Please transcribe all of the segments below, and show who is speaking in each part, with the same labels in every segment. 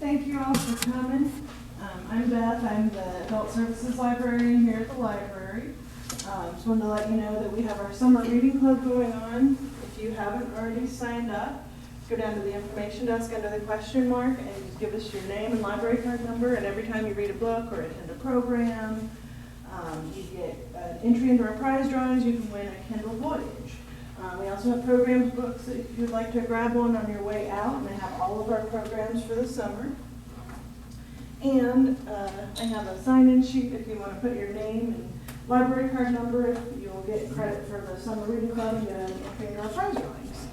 Speaker 1: Thank you all for coming. I'm Beth. I'm the Adult Services Librarian here at the library. Just wanted to let you know that we have our summer reading club going on. If you haven't already signed up, go down to the information desk under the question mark and just give us your name and library card number. And every time you read a book or attend a program, you get an entry into our prize drawings. You can win a Kindle Voyage. We also have programs books if you'd like to grab one on your way out, and they have all of our programs for the summer. And I have a sign-in sheet if you want to put your name and library card number. You'll get credit for the summer reading club and get an entry into our prize drawings.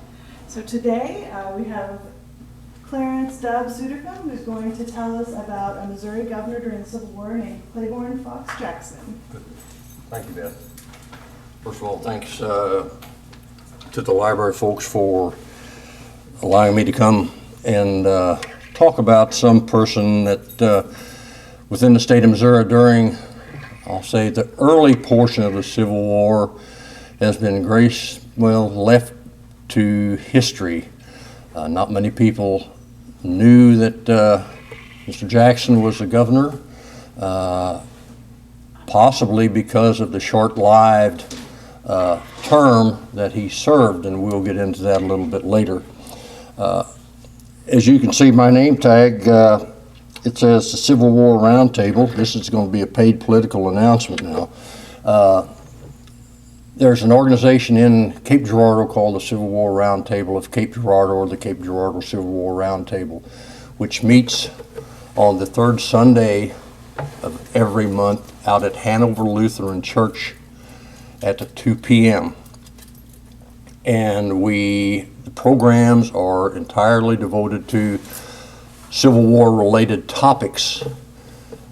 Speaker 1: So today we have Clarence Suedekum, who's going to tell us about a Missouri governor during the Civil War named Claiborne Fox Jackson.
Speaker 2: Thank you, Beth. First of all, thanks to the library folks for allowing me to come and talk about some person that within the state of Missouri during, I'll say, the early portion of the Civil War has been left to history. Not many people knew that Mr. Jackson was a governor, possibly because of the short-lived term that he served, and we'll get into that a little bit later. As you can see, my name tag, it says the Civil War Roundtable. This is going to be a paid political announcement now. There's an organization in Cape Girardeau called the Civil War Roundtable of Cape Girardeau, or the Cape Girardeau Civil War Roundtable, which meets on the third Sunday of every month out at Hanover Lutheran Church at 2 p.m. And the programs are entirely devoted to Civil War related topics.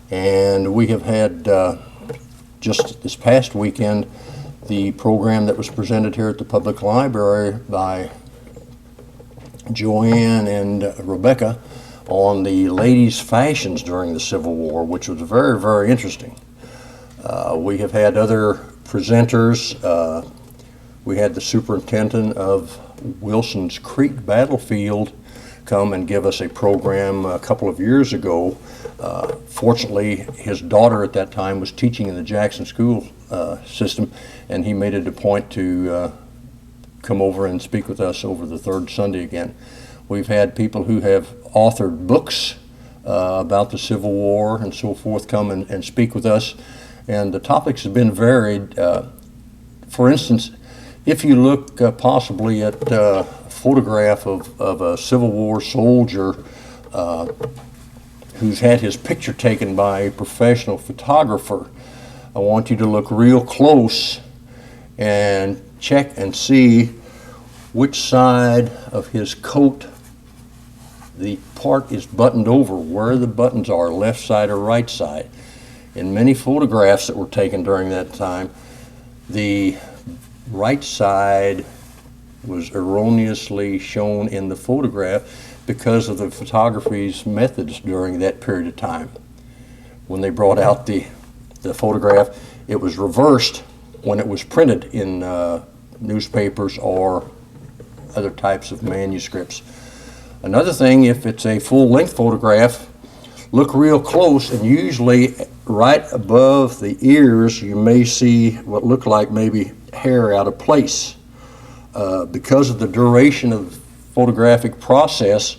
Speaker 2: And we have had just this past weekend the program that was presented here at the public library by Joanne and Rebecca on the ladies' fashions during the Civil War, which was very, very interesting. We have had other presenters. We had the superintendent of Wilson's Creek Battlefield come and give us a program a couple of years ago. Fortunately, his daughter at that time was teaching in the Jackson school system, and he made it a point to come over and speak with us over the third Sunday again. We've had people who have authored books about the Civil War and so forth come and speak with us, and the topics have been varied. For instance, if you look possibly at a photograph of a Civil War soldier who's had his picture taken by a professional photographer, I want you to look real close and check and see which side of his coat the part is buttoned over, where the buttons are, left side or right side. In many photographs that were taken during that time, the right side was erroneously shown in the photograph because of the photography's methods during that period of time. When they brought out the photograph, it was reversed when it was printed in newspapers or other types of manuscripts. Another thing, if it's a full-length photograph, look real close, and usually right above the ears you may see what look like maybe hair out of place. Because of the duration of the photographic process,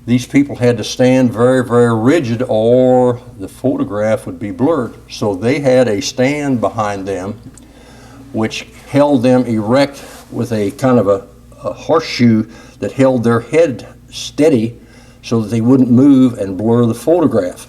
Speaker 2: these people had to stand very, very rigid or the photograph would be blurred. So they had a stand behind them which held them erect with a kind of a horseshoe that held their head steady so that they wouldn't move and blur the photograph.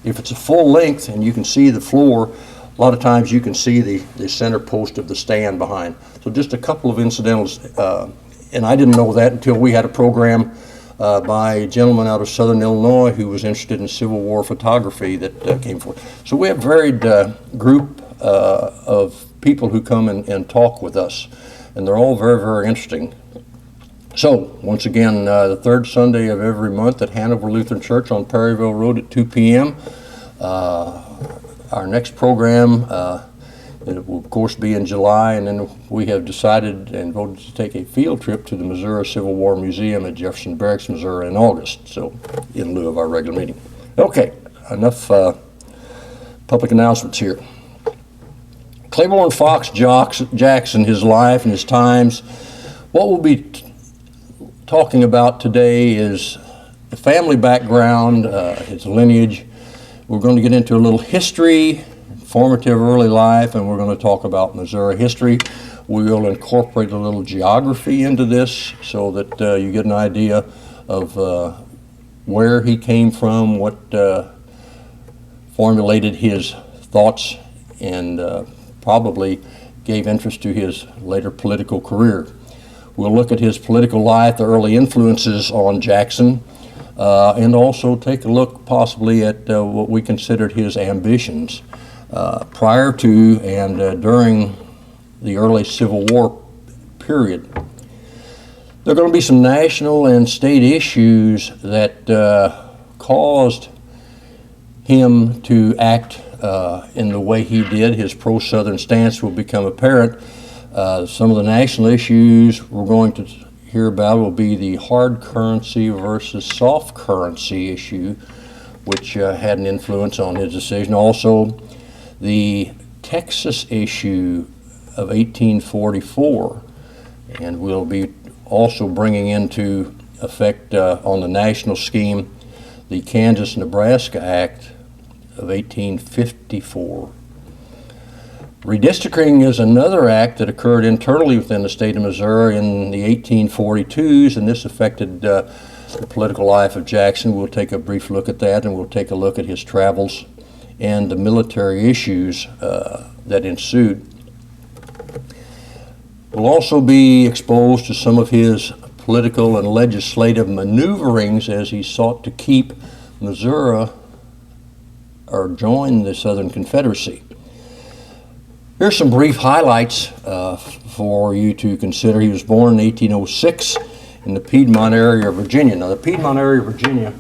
Speaker 2: If it's a full length and you can see the floor, a lot of times you can see the center post of the stand behind. So just a couple of incidentals, and I didn't know that until we had a program by a gentleman out of Southern Illinois who was interested in Civil War photography that came forth. So we have a varied group of people who come and talk with us, and they're all very, very interesting. So, once again, the third Sunday of every month at Hanover Lutheran Church on Perryville Road at 2 p.m. Our next program It will, of course, be in July, and then we have decided and voted to take a field trip to the Missouri Civil War Museum at Jefferson Barracks, Missouri in August, so in lieu of our regular meeting. Okay, enough public announcements here. Claiborne Fox Jackson, his life and his times. What we'll be talking about today is the family background, his lineage. We're going to get into a little history, formative early life, and we're going to talk about Missouri history. We'll incorporate a little geography into this so that you get an idea of where he came from, what formulated his thoughts, and probably gave interest to his later political career. We'll look at his political life, the early influences on Jackson, and also take a look possibly at what we considered his ambitions prior to and during the early Civil War period. There are going to be some national and state issues that caused him to act in the way he did. His pro-Southern stance will become apparent. Some of the national issues we're going to hear about will be the hard currency versus soft currency issue, which had an influence on his decision. Also, the Texas issue of 1844, and we'll be also bringing into effect on the national scheme the Kansas-Nebraska Act of 1854. Redistricting is another act that occurred internally within the state of Missouri in the 1842s, and this affected the political life of Jackson. We'll take a brief look at that, and we'll take a look at his travels and the military issues that ensued. We'll also be exposed to some of his political and legislative maneuverings as he sought to keep Missouri or join the Southern Confederacy. Here's some brief highlights for you to consider. He was born in 1806 in the Piedmont area of Virginia. Now, the Piedmont area of Virginia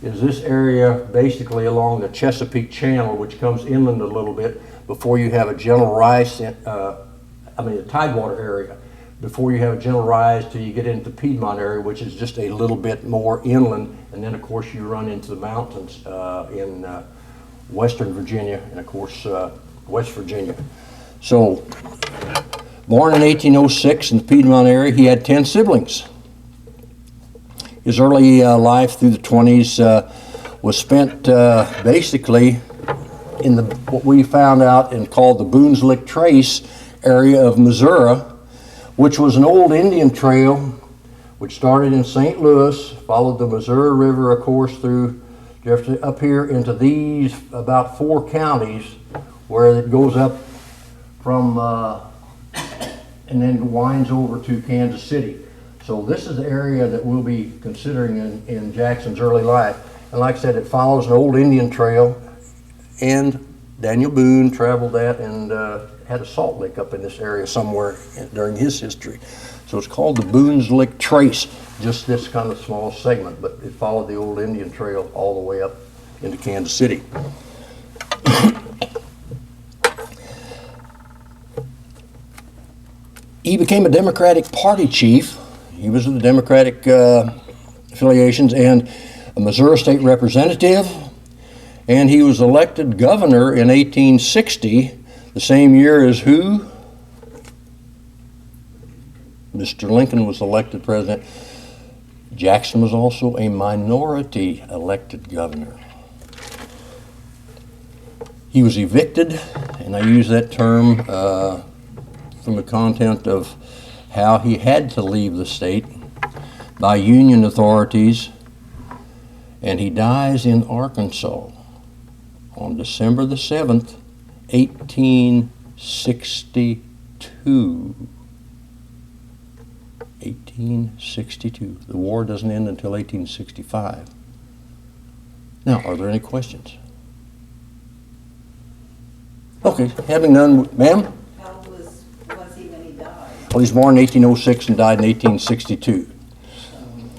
Speaker 2: is this area basically along the Chesapeake Channel, which comes inland a little bit before you have a gentle rise, the Tidewater area, before you have a gentle rise till you get into the Piedmont area, which is just a little bit more inland, and then of course you run into the mountains in western Virginia and of course West Virginia. So, born in 1806 in the Piedmont area, he had 10 siblings. His early life through the 20s was spent basically in what we found out and called the Boone's Lick Trace area of Missouri, which was an old Indian trail which started in St. Louis, followed the Missouri River, of course, through Jefferson, up here into these about 4 counties where it goes up from and then winds over to Kansas City. So this is the area that we'll be considering in Jackson's early life. And like I said, it follows an old Indian trail, and Daniel Boone traveled that and had a salt lick up in this area somewhere during his history. So it's called the Boone's Lick Trace, just this kind of small segment, but it followed the old Indian trail all the way up into Kansas City. He became a Democratic Party chief. He was in the Democratic affiliations and a Missouri state representative, and he was elected governor in 1860, the same year as who? Mr. Lincoln was elected president. Jackson was also a minority elected governor. He was evicted, and I use that term from the content of how he had to leave the state by Union authorities, and he dies in Arkansas on December the 7th, 1862. 1862. The war doesn't end until 1865. Now, are there any questions? Okay, having none, ma'am?
Speaker 3: How was he when he died?
Speaker 2: Well, he was born in 1806 and died in 1862.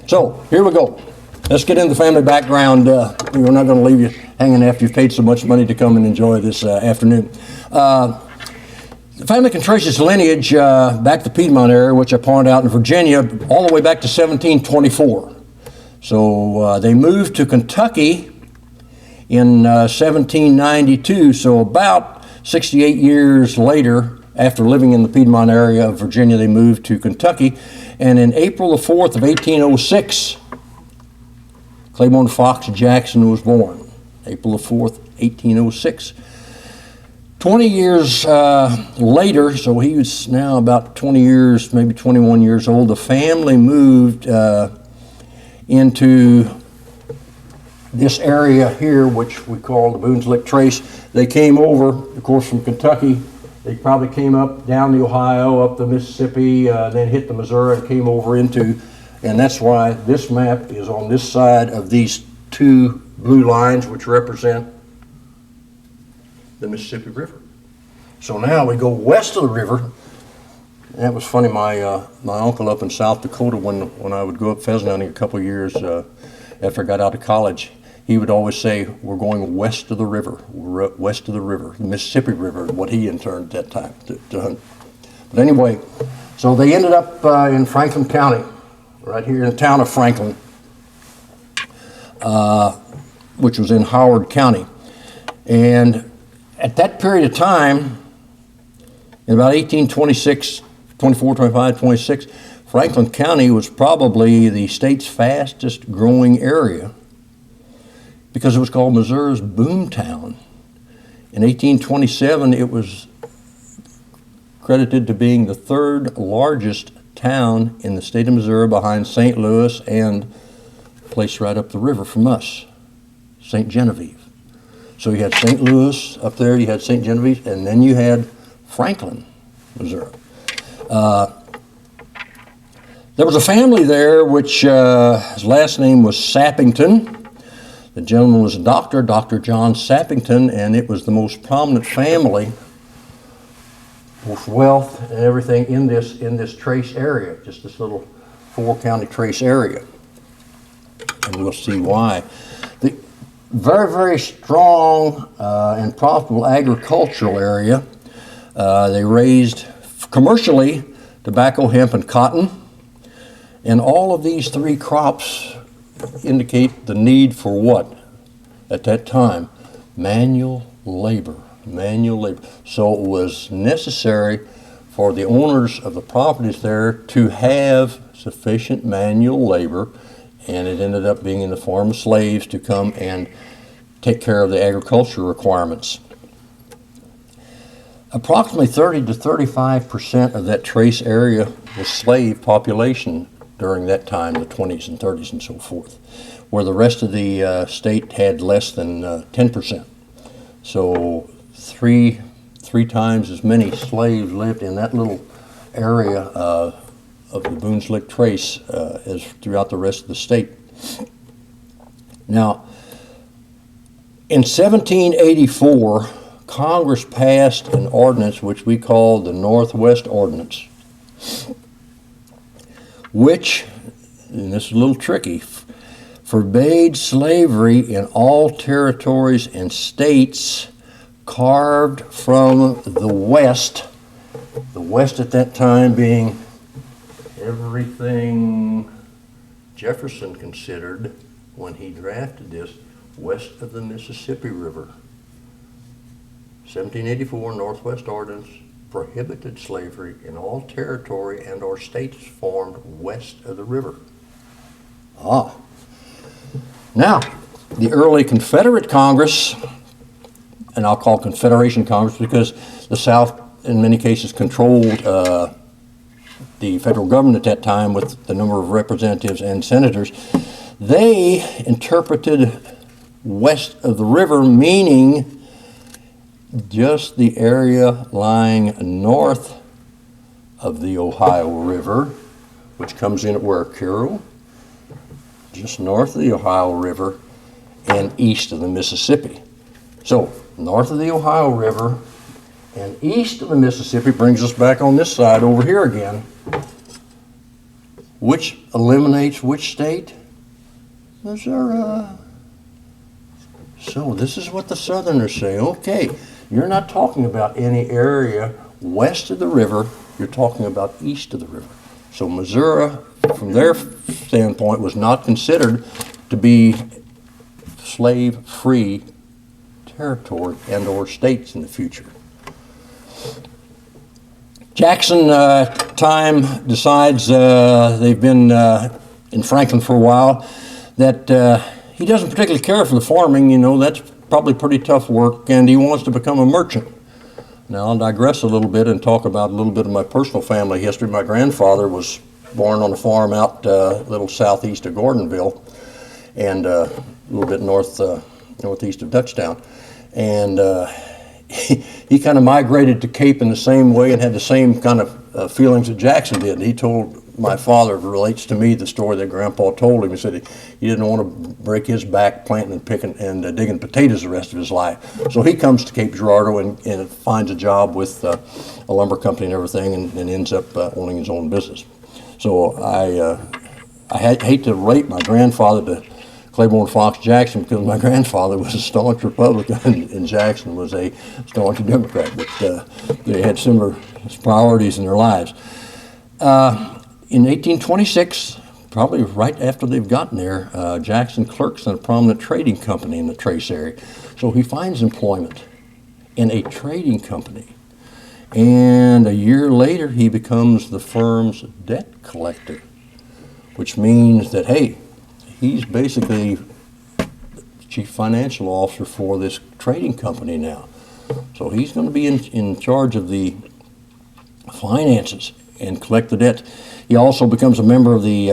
Speaker 2: So, here we go. Let's get into the family background. We're not going to leave you hanging after you've paid so much money to come and enjoy this afternoon. The family can trace its lineage back to the Piedmont area, which I pointed out in Virginia, all the way back to 1724. So they moved to Kentucky in 1792, so about 68 years later, after living in the Piedmont area of Virginia, they moved to Kentucky. And in April the 4th of 1806, Claiborne Fox Jackson was born. April the 4th, 1806. 20 years later, so he was now about 20 years, maybe 21 years old, the family moved into this area here, which we call the Boone's Lick Trace. They came over, of course, from Kentucky. They probably came up down the Ohio, up the Mississippi, then hit the Missouri and came over into, and that's why this map is on this side of these two blue lines, which represent the Mississippi River. So now we go west of the river. That was funny, my uncle up in South Dakota, when I would go up pheasant hunting a couple of years after I got out of college, he would always say, we're going west of the river, west of the river, the Mississippi River, what he interned at that time to hunt. But anyway, so they ended up in Franklin County, right here in the town of Franklin, which was in Howard County. And at that period of time, in about 1826, 24, 25, 26, Franklin County was probably the state's fastest growing area because it was called Missouri's boomtown. In 1827, it was credited to being the third largest town in the state of Missouri behind St. Louis and a place right up the river from us, St. Genevieve. So you had St. Louis up there, you had St. Genevieve, and then you had Franklin, Missouri. There was a family there which his last name was Sappington. The gentleman was a doctor, Dr. John Sappington, and it was the most prominent family with wealth and everything in this trace area, just this little four-county trace area. And we'll see why. The very, very strong and profitable agricultural area. They raised commercially tobacco, hemp, and cotton. And all of these three crops indicate the need for what? At that time, manual labor. Manual labor. So it was necessary for the owners of the properties there to have sufficient manual labor, and it ended up being in the form of slaves to come and take care of the agricultural requirements. Approximately 30 to 35% of that trace area was slave population during that time, the 20s and 30s and so forth, where the rest of the state had less than 10%. So three times as many slaves lived in that little area of the Boone's Lick Trace as throughout the rest of the state. Now, in 1784, Congress passed an ordinance which we call the Northwest Ordinance, which, and this is a little tricky, forbade slavery in all territories and states carved from the West at that time being everything Jefferson considered when he drafted this, west of the Mississippi River. 1784 Northwest Ordinance prohibited slavery in all territory and or states formed west of the river. Now, the early Confederate Congress, and I'll call Confederation Congress because the South in many cases controlled the federal government at that time with the number of representatives and senators, they interpreted west of the river meaning just the area lying north of the Ohio River, which comes in at where, Carroll? Just north of the Ohio River and east of the Mississippi. So, north of the Ohio River and east of the Mississippi brings us back on this side over here again, which eliminates which state? Missouri. So this is what the Southerners say. Okay, you're not talking about any area west of the river, you're talking about east of the river. So Missouri, from their standpoint, was not considered to be slave-free territory and or states in the future. Jackson time decides, they've been in Franklin for a while, that he doesn't particularly care for the farming, you know, that's probably pretty tough work, and he wants to become a merchant. Now I'll digress a little bit and talk about a little bit of my personal family history. My grandfather was born on a farm out a little southeast of Gordonville and a little bit northeast of Dutchtown. And he kind of migrated to Cape in the same way and had the same kind of feelings that Jackson did. He told my father, relates to me the story that Grandpa told him. He said he didn't want to break his back planting and picking and digging potatoes the rest of his life. So he comes to Cape Girardeau and finds a job with a lumber company and everything, and ends up owning his own business. So I hate to rate my grandfather to Claiborne Fox Jackson, because my grandfather was a staunch Republican and Jackson was a staunch Democrat, but they had similar priorities in their lives. In 1826, probably right after they've gotten there, Jackson clerks in a prominent trading company in the Trace area. So he finds employment in a trading company. And a year later, he becomes the firm's debt collector, which means that, hey, he's basically chief financial officer for this trading company now. So he's going to be in charge of the finances and collect the debt. He also becomes a member of the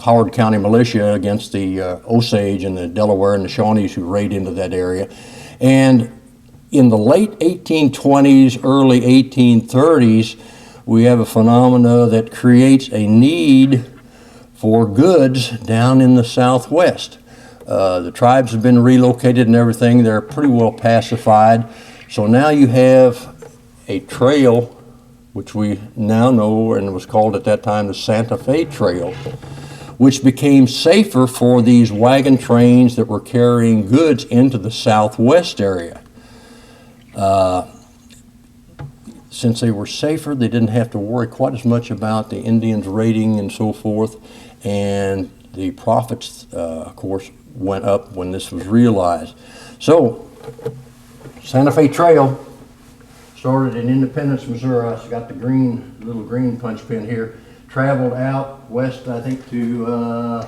Speaker 2: Howard County militia against the Osage and the Delaware and the Shawnees who raid into that area. And in the late 1820s, early 1830s, we have a phenomena that creates a need for goods down in the Southwest. The tribes have been relocated and everything. They're pretty well pacified. So now you have a trail, which we now know and was called at that time the Santa Fe Trail, which became safer for these wagon trains that were carrying goods into the Southwest area. Since they were safer, they didn't have to worry quite as much about the Indians raiding and so forth, and the profits, of course, went up when this was realized. So, Santa Fe Trail started in Independence, Missouri. It's got the little green punch pin here. Traveled out west, I think, to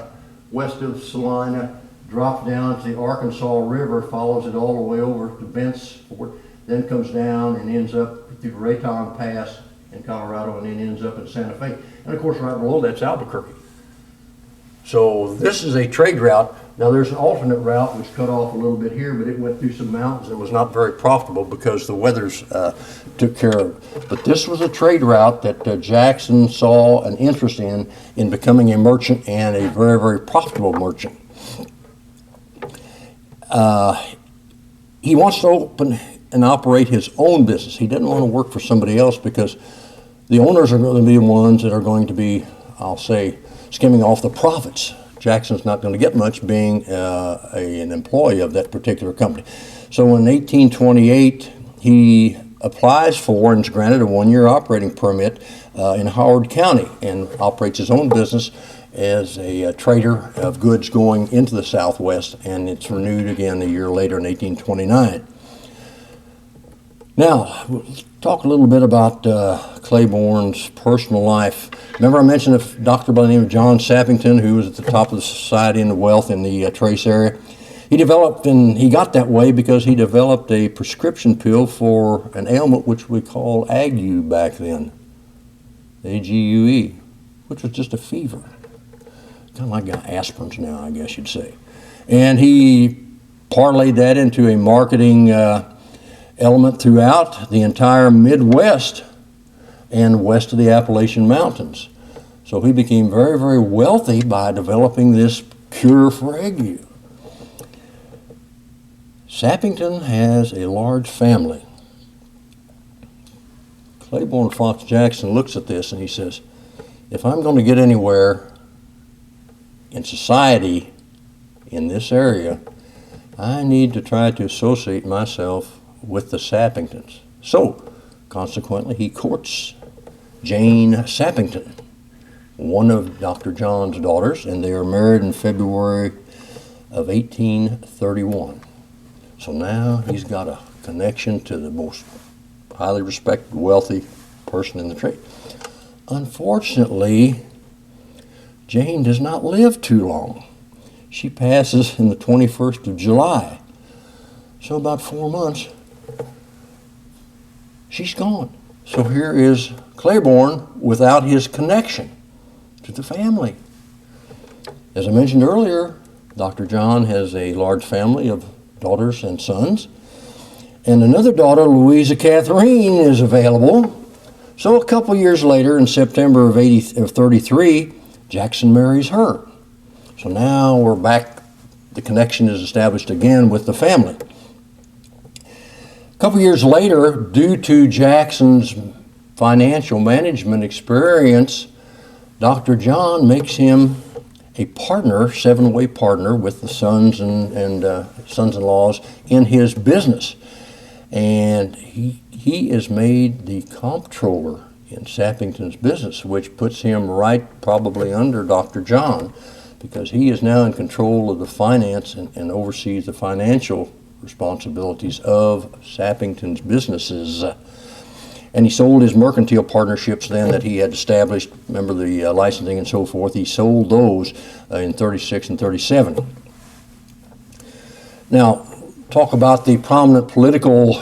Speaker 2: west of Salina, dropped down to the Arkansas River, follows it all the way over to Bentsport, then comes down and ends up through the Raton Pass in Colorado, and then ends up in Santa Fe. And of course, right below that's Albuquerque. So this is a trade route. Now there's an alternate route which cut off a little bit here, but it went through some mountains and was not very profitable because the weathers took care of it. But this was a trade route that Jackson saw an interest in becoming a merchant, and a very, very profitable merchant. He wants to open and operate his own business. He doesn't want to work for somebody else because the owners are going to be the ones that are going to be, I'll say, skimming off the profits. Jackson's not going to get much being an employee of that particular company. So in 1828, he applies for and is granted a one-year operating permit in Howard County and operates his own business as a trader of goods going into the Southwest, and it's renewed again a year later in 1829. Now, we'll talk a little bit about Claiborne's personal life. Remember I mentioned a doctor by the name of John Sappington, who was at the top of the society and the wealth in the Trace area. He got that way because he developed a prescription pill for an ailment which we call ague back then, A-G-U-E, which was just a fever. Kind of like aspirins now, I guess you'd say. And he parlayed that into a marketing element throughout the entire Midwest and west of the Appalachian Mountains. So he became very, very wealthy by developing this cure for ague. Sappington has a large family. Claiborne Fox Jackson looks at this and he says, if I'm going to get anywhere in society in this area, I need to try to associate myself with the Sappingtons. So Consequently, he courts Jane Sappington, one of Dr. John's daughters, and they are married in February of 1831. So now he's got a connection to the most highly respected, wealthy person in the trade. Unfortunately, Jane does not live too long. She passes in the 21st of July. So about 4 months, she's gone. So here is Claiborne without his connection to the family. As I mentioned earlier, Dr. John has a large family of daughters and sons. And another daughter, Louisa Catherine, is available. So a couple years later, in September of 33, Jackson marries her. So now we're back, the connection is established again with the family. A couple years later, due to Jackson's financial management experience, Dr. John makes him a partner, seven-way partner with the sons and sons-in-laws in his business. And he is made the comptroller in Sappington's business, which puts him right probably under Dr. John, because he is now in control of the finance and oversees the financial responsibilities of Sappington's businesses. And he sold his mercantile partnerships then that he had established, remember the licensing and so forth, he sold those in 36 and 37. Now, talk about the prominent political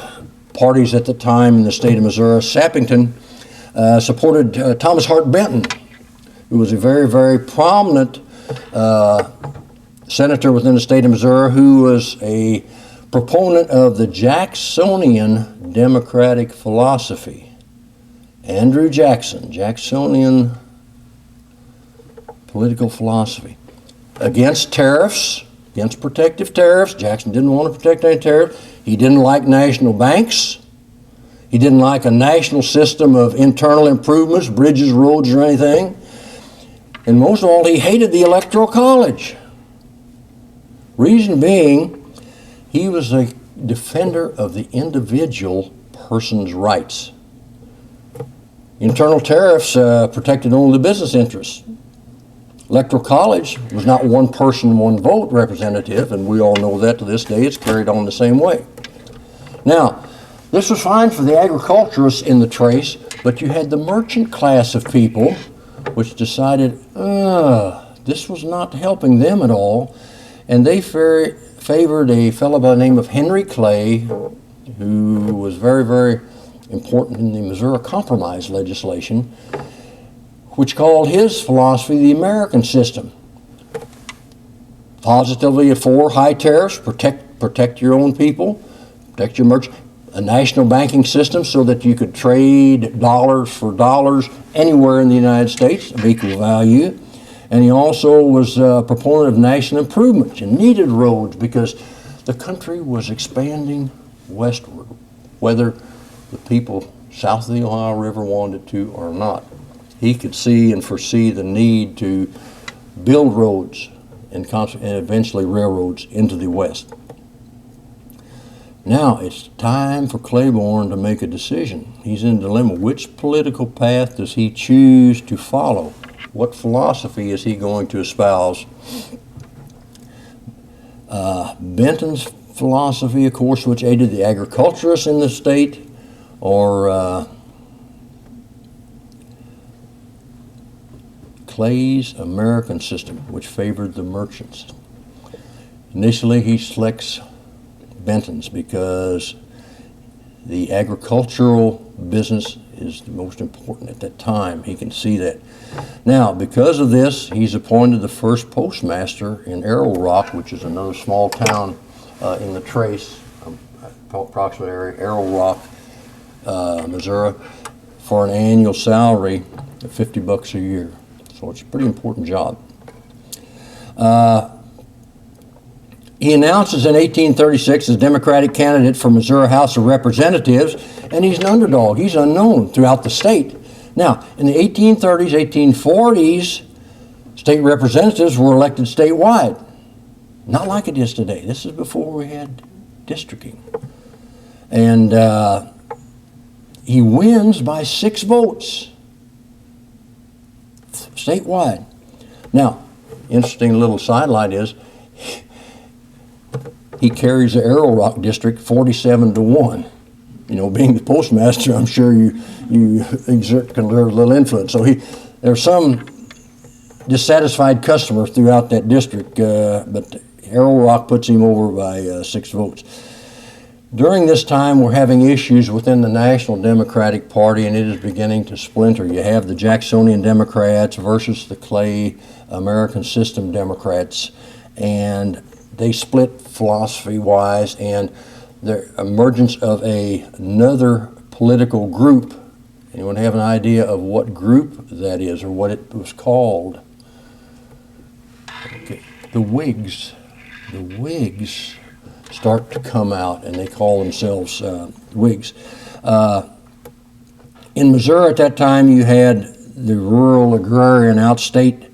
Speaker 2: parties at the time in the state of Missouri. Sappington supported Thomas Hart Benton, who was a very, very prominent senator within the state of Missouri, who was a proponent of the Jacksonian democratic philosophy. Andrew Jackson, Jacksonian political philosophy. Against tariffs, against protective tariffs. Jackson didn't want to protect any tariffs. He didn't like national banks. He didn't like a national system of internal improvements, bridges, roads, or anything. And most of all, he hated the Electoral College. Reason being, he was a defender of the individual person's rights. Internal tariffs protected only the business interests. Electoral College was not one person, one vote representative, and we all know that to this day. It's carried on the same way. Now, this was fine for the agriculturists in the trace, but you had the merchant class of people which decided this was not helping them at all, and they favored a fellow by the name of Henry Clay, who was very, very important in the Missouri Compromise legislation, which called his philosophy the American system. Positively for high tariffs, protect your own people, protect your merchants, a national banking system so that you could trade dollars for dollars anywhere in the United States of equal value. And he also was a proponent of national improvements and needed roads because the country was expanding westward, whether the people south of the Ohio River wanted to or not. He could see and foresee the need to build roads and eventually railroads into the West. Now it's time for Claiborne to make a decision. He's in a dilemma. Which political path does he choose to follow? What philosophy is he going to espouse? Benton's philosophy, of course, which aided the agriculturists in the state, or Clay's American system, which favored the merchants. Initially, he selects Benton's because the agricultural business is the most important at that time. He can see that. Now, because of this, he's appointed the first postmaster in Arrow Rock, which is another small town in the Trace, approximate area, Arrow Rock, Missouri, for an annual salary of $50 a year. So it's a pretty important job. He announces in 1836 as Democratic candidate for Missouri House of Representatives, and he's an underdog. He's unknown throughout the state. Now, in the 1830s, 1840s, state representatives were elected statewide. Not like it is today. This is before we had districting. And he wins by 6 votes statewide. Now, interesting little sidelight is he carries the Arrow Rock district 47-1. You know, being the postmaster, I'm sure you exert a little influence. So there's some dissatisfied customers throughout that district, but Arrow Rock puts him over by 6 votes. During this time, we're having issues within the National Democratic Party, and it is beginning to splinter. You have the Jacksonian Democrats versus the Clay American System Democrats, and they split philosophy-wise, and the emergence of another political group. Anyone have an idea of what group that is or what it was called? Okay. The Whigs. The Whigs start to come out, and they call themselves Whigs. In Missouri at that time, you had the rural agrarian outstate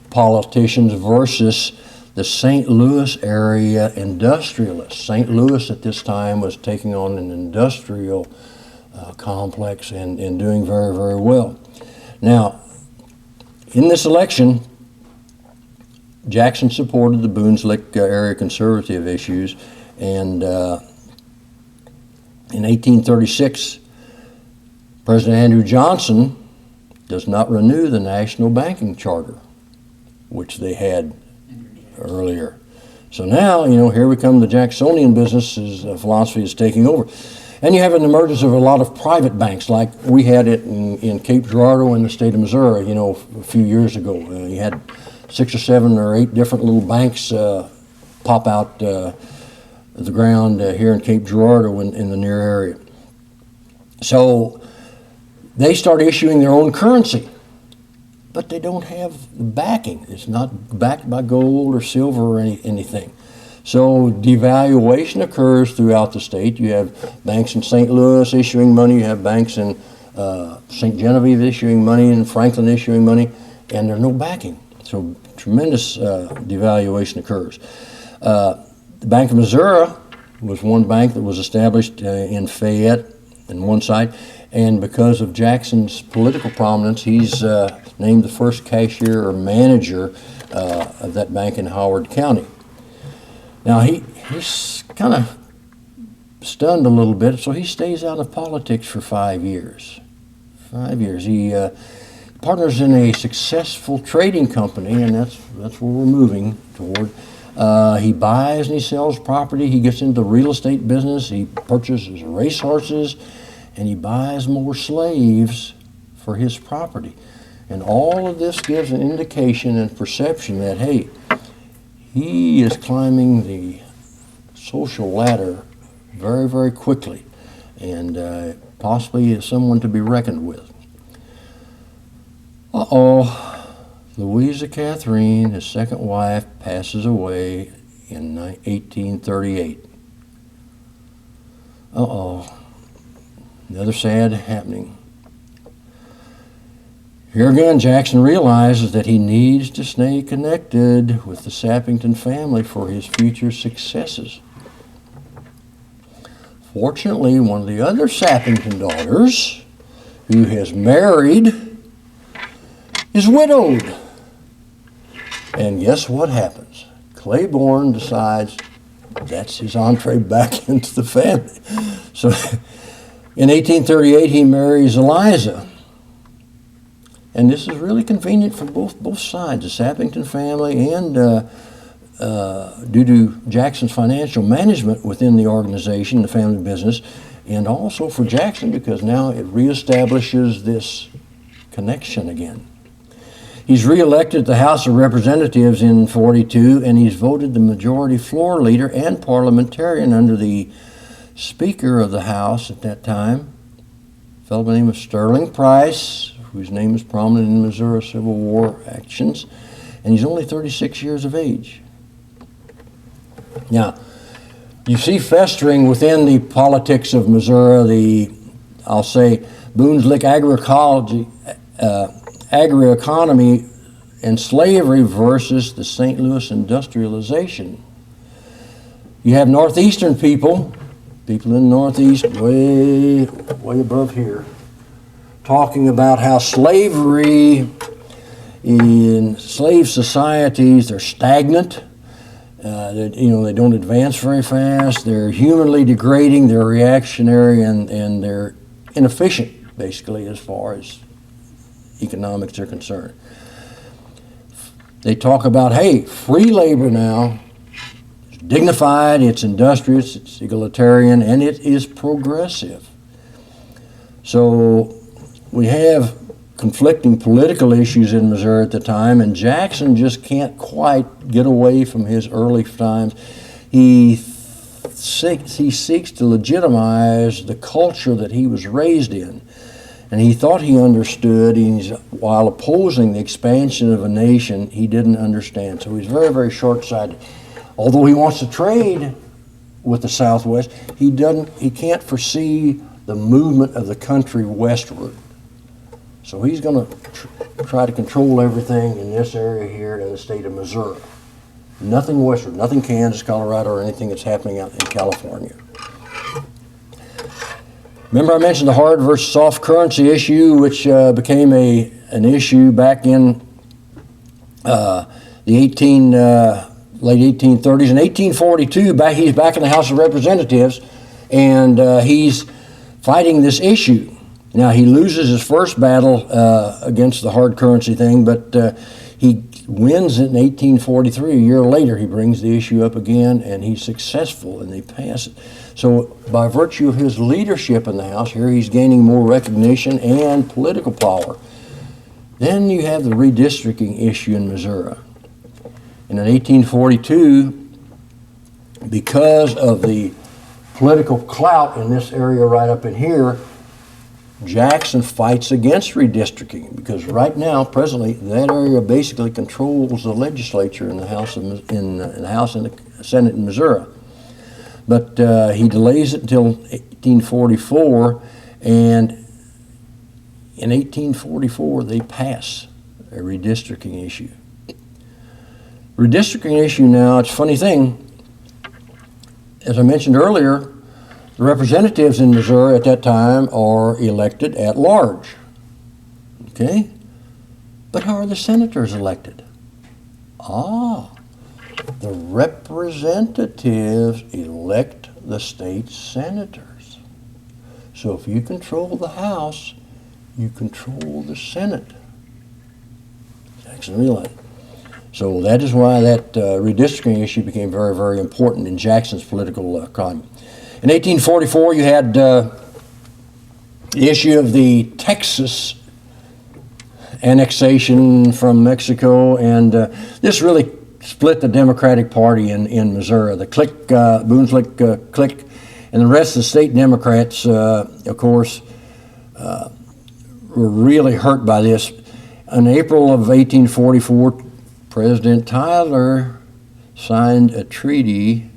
Speaker 2: politicians versus the St. Louis area industrialists. St. Louis at this time was taking on an industrial complex and doing very, very well. Now, in this election, Jackson supported the Boonslick area conservative issues, and in 1836, President Andrew Johnson does not renew the National Banking Charter, which they had earlier. So now, you know, here we come, the Jacksonian Businesses philosophy is taking over. And you have an emergence of a lot of private banks, like we had it in Cape Girardeau in the state of Missouri, you know, a few years ago. You had 6 or 7 or 8 different little banks pop out the ground here in Cape Girardeau in the near area. So they start issuing their own currency, but they don't have the backing. It's not backed by gold or silver or anything. So devaluation occurs throughout the state. You have banks in St. Louis issuing money. You have banks in St. Genevieve issuing money and Franklin issuing money, and there's no backing. So tremendous devaluation occurs. The Bank of Missouri was one bank that was established in Fayette on one side, and because of Jackson's political prominence, he's named the first cashier or manager of that bank in Howard County. Now, he's kind of stunned a little bit, so he stays out of politics for 5 years. 5 years. He partners in a successful trading company, and that's where we're moving toward. He buys and he sells property. He gets into the real estate business. He purchases racehorses, and he buys more slaves for his property. And all of this gives an indication and perception that, hey, he is climbing the social ladder very, very quickly, and possibly is someone to be reckoned with. Louisa Catherine, his second wife, passes away in 1838. Another sad happening. Here again, Jackson realizes that he needs to stay connected with the Sappington family for his future successes. Fortunately, one of the other Sappington daughters, who has married, is widowed. And guess what happens? Claiborne decides that's his entree back into the family. So in 1838, he marries Eliza. And this is really convenient for both sides, the Sappington family, and due to Jackson's financial management within the organization, the family business, and also for Jackson because now it reestablishes this connection again. He's reelected to the House of Representatives in 42, and he's voted the majority floor leader and parliamentarian under the Speaker of the House at that time, a fellow by the name of Sterling Price, whose name is prominent in Missouri Civil War actions, and he's only 36 years of age. Now, you see festering within the politics of Missouri, I'll say, Boonslick agroeconomy and slavery versus the St. Louis industrialization. You have northeastern people people in the Northeast, way above here, talking about how slavery in slave societies, they're stagnant. They don't advance very fast. They're humanly degrading. They're reactionary, and they're inefficient, basically, as far as economics are concerned. They talk about, hey, free labor now. It's dignified. It's industrious. It's egalitarian, and it is progressive. So we have conflicting political issues in Missouri at the time, and Jackson just can't quite get away from his early times. He seeks to legitimize the culture that he was raised in, and he thought he understood. While opposing the expansion of a nation, he didn't understand. So he's very, very short-sighted. Although he wants to trade with the Southwest, he can't foresee the movement of the country westward. So he's going to try to control everything in this area here in the state of Missouri. Nothing westward, nothing Kansas, Colorado, or anything that's happening out in California. Remember I mentioned the hard versus soft currency issue, which became an issue back in the late 1830s. In 1842, he's back in the House of Representatives, and he's fighting this issue. Now, he loses his first battle against the hard currency thing, but he wins it in 1843. A year later, he brings the issue up again, and he's successful, and they pass it. So by virtue of his leadership in the House, here he's gaining more recognition and political power. Then you have the redistricting issue in Missouri. And in 1842, because of the political clout in this area right up in here, Jackson fights against redistricting, because right now, presently, that area basically controls the legislature in the House and the Senate in Missouri. But he delays it until 1844, and in 1844 they pass a redistricting issue. Redistricting issue now, it's a funny thing. As I mentioned earlier, the representatives in Missouri at that time are elected at large, okay? But how are the senators elected? The representatives elect the state senators. So if you control the House, you control the Senate. Jackson realized. So that is why that redistricting issue became very, very important in Jackson's political economy. In 1844, you had the issue of the Texas annexation from Mexico, and this really split the Democratic Party in Missouri. The Boonslick clique, and the rest of the state Democrats, of course, were really hurt by this. In April of 1844, President Tyler signed a treaty